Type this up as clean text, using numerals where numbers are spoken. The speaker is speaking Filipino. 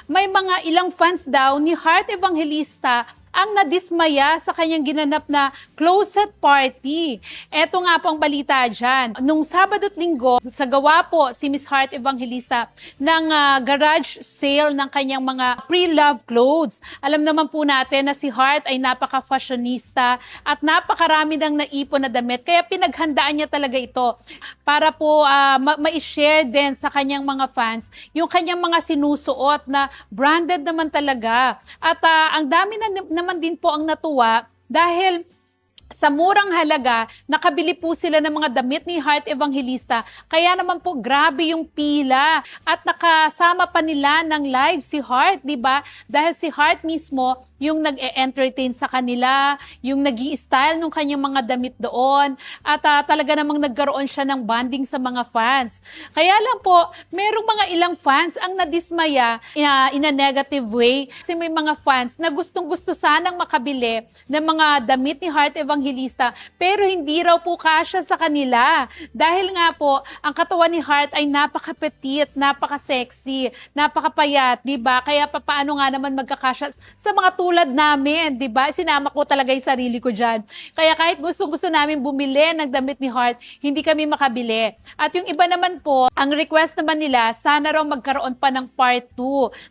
may mga ilang fans daw ni Heart Evangelista ang nadismaya sa kanyang ginanap na closet party. Eto nga po ang balita dyan. Nung Sabado at Linggo, sa gawa po si Miss Heart Evangelista ng garage sale ng kanyang mga pre-love clothes. Alam naman po natin na si Heart ay napaka-fashionista at napakarami ng naipon na damit. Kaya pinaghandaan niya talaga ito para po ma-share din sa kanyang mga fans yung kanyang mga sinusuot na branded naman talaga. At ang dami naman din po ang natuwa dahil sa murang halaga, nakabili po sila ng mga damit ni Heart Evangelista. Kaya naman po grabe yung pila at nakasama pa nila ng live si Heart, di ba? Dahil si Heart mismo yung nag-e-entertain sa kanila, yung nag-i-style ng kanyang mga damit doon, at talaga namang nagkaroon siya ng bonding sa mga fans. Kaya lang po, merong mga ilang fans ang nadismaya in a negative way kasi may mga fans na gustong-gusto sanang makabili ng mga damit ni Heart Evangelista pero hindi raw po kasya sa kanila. Dahil nga po, ang katawan ni Heart ay napaka-petite, napaka-sexy, napakapayat, di ba? Kaya paano nga naman magkakasya sa mga tulad namin, di ba? Sinama ko talaga yung sarili ko dyan. Kaya kahit gusto-gusto namin bumili ng damit ni Heart, hindi kami makabili. At yung iba naman po, ang request naman nila, sana raw magkaroon pa ng part 2.